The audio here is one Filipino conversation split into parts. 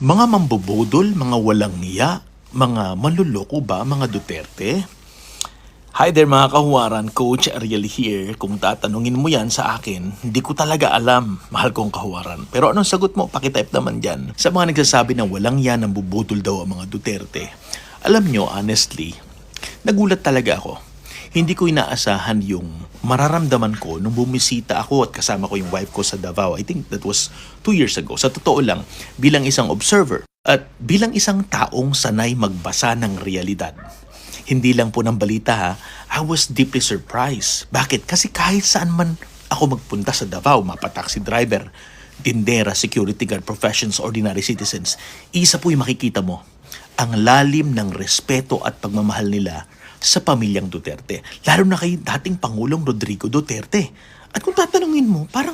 Mga mambobodol, mga walang niya, mga manluloko ba, mga Duterte? Hi there mga kahuwaran, Coach Ariel here. Kung tatanungin mo yan sa akin, hindi ko talaga alam, mahal kong kahuwaran. Pero anong sagot mo? Pakitype naman dyan. Sa mga nagsasabi na walang yan, ang bubudol daw ang mga Duterte. Alam nyo, honestly, nagulat talaga ako. Hindi ko inaasahan yung mararamdaman ko nung bumisita ako at kasama ko yung wife ko sa Davao. I think that was 2 years ago. Sa totoo lang, bilang isang observer at bilang isang taong sanay magbasa ng realidad. Hindi lang po ng balita ha, I was deeply surprised. Bakit? Kasi kahit saan man ako magpunta sa Davao, mapa-taxi driver, tindera, security guard, professions, ordinary citizens, isa po yung makikita mo, ang lalim ng respeto at pagmamahal nila sa pamilyang Duterte. Lalo na kay dating Pangulong Rodrigo Duterte. At kung tatanungin mo, parang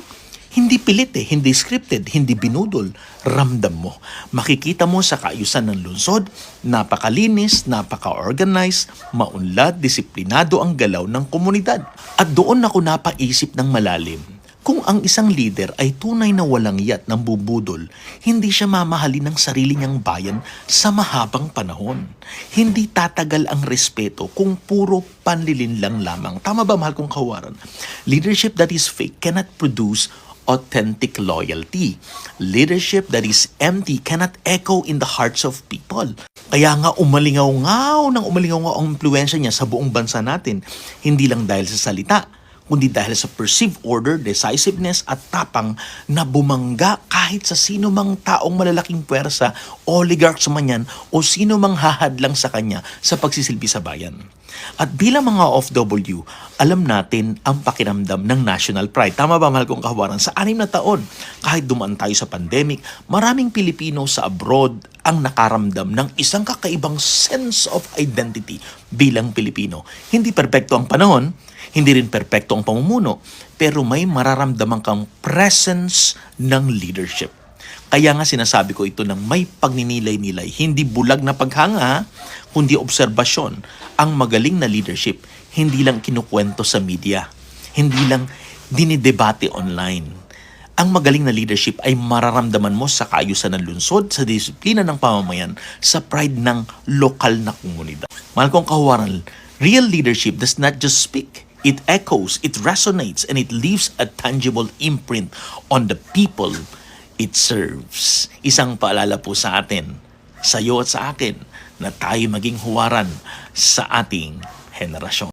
hindi pilit hindi scripted, hindi binudol. Ramdam mo. Makikita mo sa kaayusan ng lungsod, napakalinis, napaka-organized, maunlad, disiplinado ang galaw ng komunidad. At doon ako napaisip ng malalim. Kung ang isang leader ay tunay na walang yat ng bubudol, hindi siya mamahalin ng sarili niyang bayan sa mahabang panahon. Hindi tatagal ang respeto kung puro panlilin lang lamang. Tama ba, mahal kong kawaran? Leadership that is fake cannot produce authentic loyalty. Leadership that is empty cannot echo in the hearts of people. Kaya nga umalingaw-ngaw ang impluensya niya sa buong bansa natin. Hindi lang dahil sa salita, kundi dahil sa perceived order, decisiveness at tapang na bumangga kahit sa sino mang taong malalaking puwersa, oligarchs man yan o sino mang hahadlang sa kanya sa pagsisilbi sa bayan. At bilang mga OFW, alam natin ang pakiramdam ng national pride. Tama ba, mahal kong kahawaran? Sa 6 na taon, kahit dumaan tayo sa pandemic, maraming Pilipino sa abroad ang nakaramdam ng isang kakaibang sense of identity bilang Pilipino. Hindi perpekto ang panahon, hindi rin perpekto ang pamumuno, pero may mararamdaman kang presence ng leadership. Kaya nga sinasabi ko ito ng may pagninilay-nilay, hindi bulag na paghanga, kundi obserbasyon. Ang magaling na leadership, hindi lang kinukwento sa media, hindi lang dinidebate online. Ang magaling na leadership ay mararamdaman mo sa kaayusan ng lungsod, sa disiplina ng pamamayan, sa pride ng lokal na komunidad. Mahal kong kahuwaran, real leadership does not just speak. It echoes, it resonates, and it leaves a tangible imprint on the people it serves. Isang paalala po sa atin, sa iyo at sa akin, na tayo maging huwaran sa ating henerasyon.